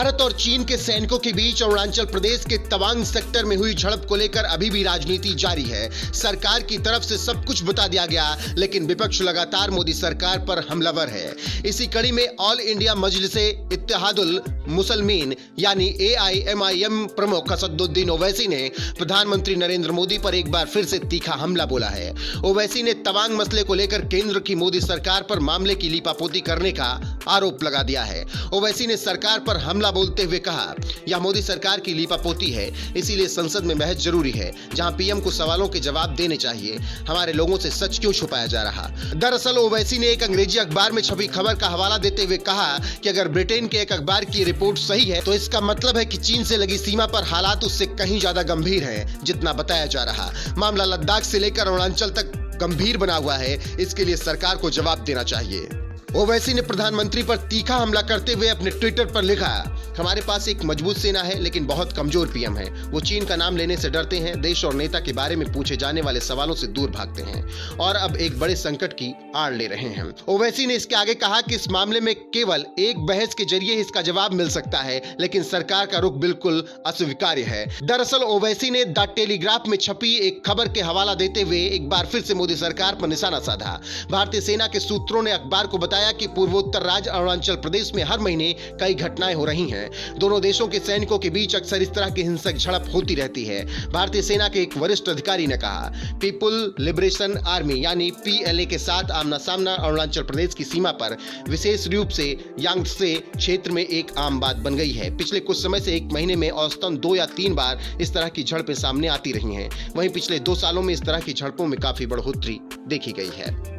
भारत और चीन के सैनिकों के बीच अरुणाचल प्रदेश के तवांग सेक्टर में हुई झड़प को लेकर अभी भी राजनीति जारी है। सरकार की तरफ से सब कुछ बता दिया गया, लेकिन विपक्ष लगातार मोदी सरकार पर हमलावर है। इसी कड़ी में ऑल इंडिया मजलिसे इत्तेहादुल मुसलमीन यानी AIMIM प्रमुख असदुद्दीन ओवैसी ने प्रधानमंत्री नरेंद्र मोदी पर एक बार फिर से तीखा हमला बोला है। ओवैसी ने तवांग मसले को लेकर केंद्र की मोदी सरकार पर मामले की लीपापोती करने का आरोप लगा दिया है। ओवैसी ने सरकार पर हमला बोलते हुए कहा, यह मोदी सरकार की लीपापोती है, इसीलिए संसद में बहस जरूरी है, जहां पीएम को सवालों के जवाब देने चाहिए। हमारे लोगों से सच क्यों छुपाया जा रहा। दरअसल ओवैसी ने एक अंग्रेजी अखबार में छपी खबर का हवाला देते हुए कहा कि अगर ब्रिटेन के एक अखबार की रिपोर्ट सही है तो इसका मतलब है कि चीन से लगी सीमा पर हालात उससे कहीं ज्यादा गंभीर हैं, जितना बताया जा रहा। मामला लद्दाख से लेकर अरुणाचल तक गंभीर बना हुआ है, इसके लिए सरकार को जवाब देना चाहिए। ओवैसी ने प्रधानमंत्री पर तीखा हमला करते हुए अपने ट्विटर पर लिखा, हमारे पास एक मजबूत सेना है लेकिन बहुत कमजोर पीएम है। वो चीन का नाम लेने से डरते हैं, देश और नेता के बारे में पूछे जाने वाले सवालों से दूर भागते हैं और अब एक बड़े संकट की आड़ ले रहे हैं। ओवैसी ने इसके आगे कहा कि इस मामले में केवल एक बहस के जरिए इसका जवाब मिल सकता है, लेकिन सरकार का रुख बिल्कुल अस्वीकार्य है। दरअसल ओवैसी ने द टेलीग्राफ में छपी एक खबर के हवाला देते हुए एक बार फिर से मोदी सरकार पर निशाना साधा। भारतीय सेना के सूत्रों ने अखबार को बताया कि पूर्वोत्तर राज्य अरुणाचल प्रदेश में हर महीने कई घटनाएं हो रही हैं। दोनों देशों के सैनिकों के बीच अक्सर इस तरह की हिंसक झड़प होती रहती है। भारतीय सेना के एक वरिष्ठ अधिकारी ने कहा, पीपुल लिबरेशन आर्मी यानी PLA के साथ आमना सामना अरुणाचल प्रदेश की सीमा पर विशेष रूप से यांगत्से क्षेत्र में एक आम बात बन गई है। पिछले कुछ समय से एक महीने में औसतन 2 या 3 बार इस तरह की झड़पें सामने आती रही हैं। वहीं पिछले 2 सालों में इस तरह की झड़पों में काफी बढ़ोतरी देखी गई है।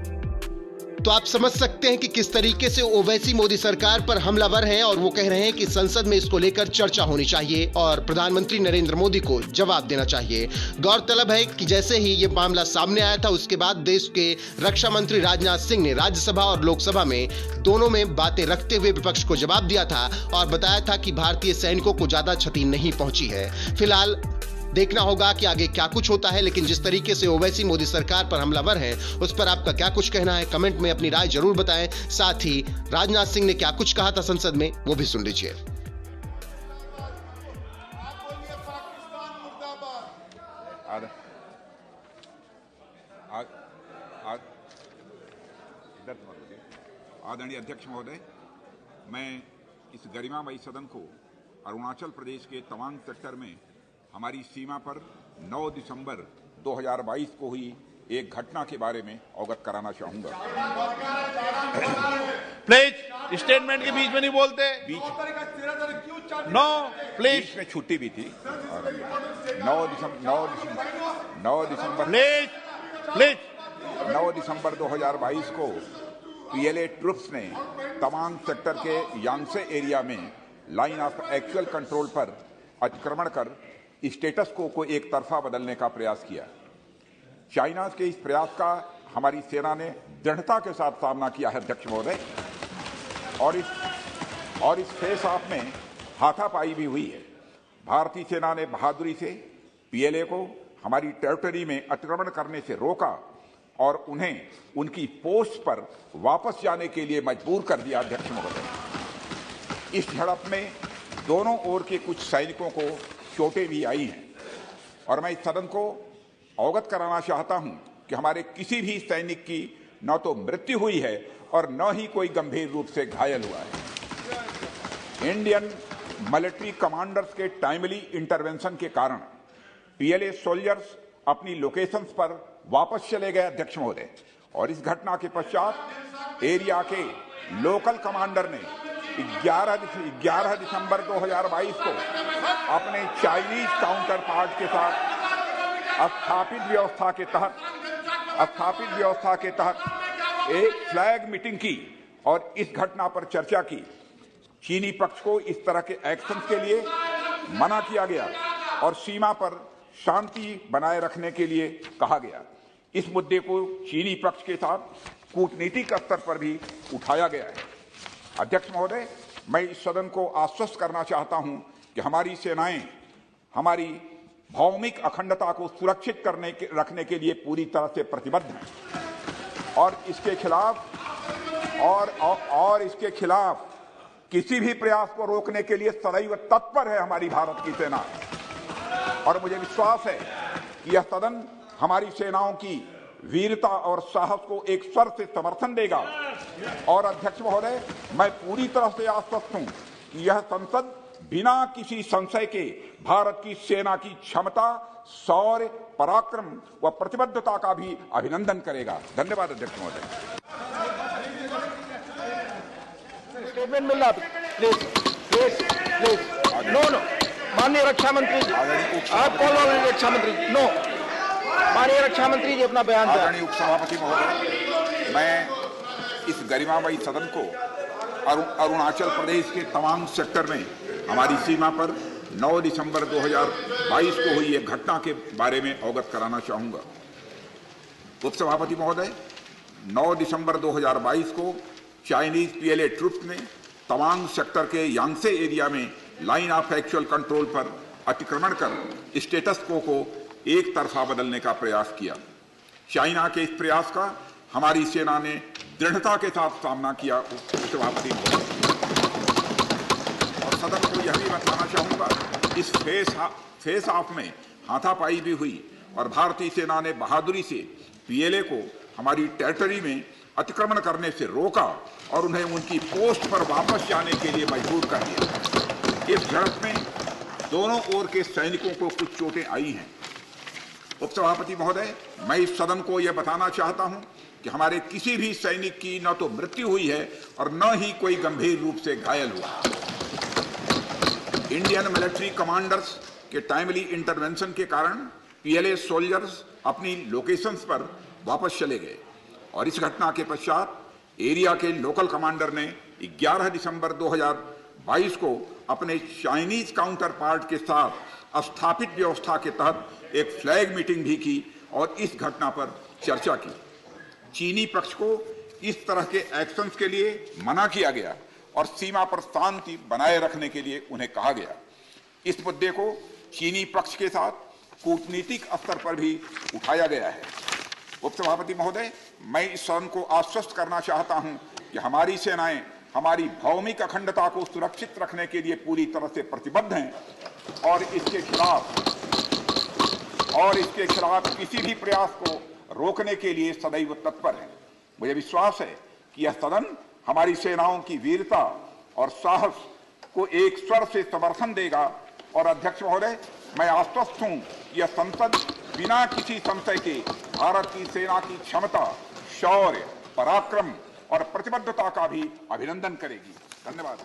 तो आप समझ सकते हैं कि किस तरीके से ओवैसी मोदी सरकार पर हमलावर हैं और वो कह रहे हैं कि संसद में इसको लेकर चर्चा होनी चाहिए और प्रधानमंत्री नरेंद्र मोदी को जवाब देना चाहिए। गौरतलब है कि जैसे ही ये मामला सामने आया था, उसके बाद देश के रक्षा मंत्री राजनाथ सिंह ने राज्यसभा और लोकसभा में दोनों में बातें रखते हुए विपक्ष को जवाब दिया था और बताया था कि भारतीय सैनिकों को ज्यादा क्षति नहीं पहुंची है। फिलहाल देखना होगा कि आगे क्या कुछ होता है, लेकिन जिस तरीके से ओवैसी मोदी सरकार पर हमलावर है, उस पर आपका क्या कुछ कहना है, कमेंट में अपनी राय जरूर बताएं। साथ ही राजनाथ सिंह ने क्या कुछ कहा था संसद में, वो भी सुन लीजिए। आदरणीय अध्यक्ष महोदय, मैं इस गरिमामयी सदन को अरुणाचल प्रदेश के तवांग सेक्टर में हमारी सीमा पर 9 दिसंबर 2022 को हुई एक घटना के बारे में अवगत कराना चाहूंगा। प्लीज स्टेटमेंट के बीच में नहीं बोलते। नो प्लीज, बीच में छुट्टी भी थी। 9 दिसंबर 2022 को PLA ट्रुप्स ने तवांग सेक्टर के यांगसे एरिया में लाइन ऑफ एक्चुअल कंट्रोल पर अतिक्रमण कर स्टेटस को एक तरफा बदलने का प्रयास किया। चाइना के इस प्रयास का हमारी सेना ने दृढ़ता के साथ सामना किया है अध्यक्ष महोदय, और इस फेस ऑफ में हाथापाई भी हुई है। भारतीय सेना ने बहादुरी से PLA को हमारी टेरिटरी में अतिक्रमण करने से रोका और उन्हें उनकी पोस्ट पर वापस जाने के लिए मजबूर कर दिया। अध्यक्ष महोदय, इस झड़प में दोनों ओर के कुछ सैनिकों को चोटें भी आई हैं और मैं इस सदन को अवगत कराना चाहता हूं कि हमारे किसी भी सैनिक की न तो मृत्यु हुई है और न ही कोई गंभीर रूप से घायल हुआ है। इंडियन मिलिट्री कमांडर्स के टाइमली इंटरवेंशन के कारण PLA सोल्जर्स अपनी लोकेशंस पर वापस चले गए अध्यक्ष महोदय, और इस घटना के पश्चात एरिया के लोकल कमांडर ने 11 दिसंबर 2022 को अपने चाइनीज काउंटर पार्ट के साथ स्थापित व्यवस्था के तहत एक फ्लैग मीटिंग की और इस घटना पर चर्चा की। चीनी पक्ष को इस तरह के एक्शन के लिए मना किया गया और सीमा पर शांति बनाए रखने के लिए कहा गया। इस मुद्दे को चीनी पक्ष के साथ कूटनीतिक स्तर पर भी उठाया गया है। अध्यक्ष महोदय, मैं इस सदन को आश्वस्त करना चाहता हूं कि हमारी सेनाएं हमारी भौमिक अखंडता को सुरक्षित रखने के लिए पूरी तरह से प्रतिबद्ध हैं और इसके खिलाफ किसी भी प्रयास को रोकने के लिए सदैव तत्पर है हमारी भारत की सेना। और मुझे विश्वास है कि यह सदन हमारी सेनाओं की वीरता और साहस को एक स्वर से समर्थन देगा। और अध्यक्ष महोदय, मैं पूरी तरह से आश्वस्त हूं कि यह संसद बिना किसी संशय के भारत की सेना की क्षमता, शौर्य, पराक्रम व प्रतिबद्धता का भी अभिनंदन करेगा। धन्यवाद अध्यक्ष महोदय। स्टेटमेंट मिल रहा, please please please. No no, माननीय रक्षा मंत्री जी, आप कॉल ऑन रक्षा मंत्री जी। नो, माननीय रक्षा मंत्री जी अपना बयान दें। आदरणीय उपसभापति महोदय, मैं इस गरिमामयी सदन को अरुणाचल प्रदेश के तवांग सेक्टर में हमारी सीमा पर 9 दिसंबर 2022 को हुई एक घटना के बारे में अवगत कराना चाहूंगा। उपसभापति महोदय, 9 दिसंबर 2022 को चाइनीज पीएलए ट्रुप्स ने तवांग सेक्टर के यांगसे एरिया में लाइन ऑफ एक्चुअल कंट्रोल पर अतिक्रमण कर स्टेटस को एक तरफा बदलने का प्रयास किया। चाइना के इस प्रयास का हमारी सेना ने दृढ़ता के साथ सामना किया। उपसभापति महोदय, और सदन को यह भी बताना चाहूंगा, इस फेस ऑफ में हाथापाई भी हुई और भारतीय सेना ने बहादुरी से पीएलए को हमारी टेरिटरी में अतिक्रमण करने से रोका और उन्हें उनकी पोस्ट पर वापस जाने के लिए मजबूर कर दिया। इस झड़प में दोनों ओर के सैनिकों को कुछ चोटें आई हैं। उपसभापति महोदय, मैं इस सदन को यह बताना चाहता हूं कि हमारे किसी भी सैनिक की न तो मृत्यु हुई है और न ही कोई गंभीर रूप से घायल हुआ। इंडियन मिलिट्री कमांडर्स के टाइमली इंटरवेंशन के कारण पीएलए सोल्जर्स अपनी लोकेशंस पर वापस चले गए और इस घटना के पश्चात एरिया के लोकल कमांडर ने 11 दिसंबर 2022 को अपने चाइनीज काउंटर पार्ट के साथ स्थापित व्यवस्था के तहत एक फ्लैग मीटिंग भी की और इस घटना पर चर्चा की। चीनी पक्ष को इस तरह के एक्शंस के लिए मना किया गया और सीमा पर शांति बनाए रखने के लिए उन्हें कहा गया। इस मुद्दे को चीनी पक्ष के साथ कूटनीतिक स्तर पर भी उठाया गया है। उपसभापति महोदय, मैं इस सदन को आश्वस्त करना चाहता हूं कि हमारी सेनाएं हमारी भौमिक अखंडता को सुरक्षित रखने के लिए पूरी तरह से प्रतिबद्ध हैं और इसके खिलाफ किसी भी प्रयास को रोकने के लिए सदैव तत्पर है। मुझे विश्वास है कि यह सदन हमारी सेनाओं की वीरता और साहस को एक स्वर से समर्थन देगा। और अध्यक्ष महोदय, मैं आश्वस्त हूं यह संसद बिना किसी संशय के भारत की सेना की क्षमता, शौर्य, पराक्रम और प्रतिबद्धता का भी अभिनंदन करेगी। धन्यवाद।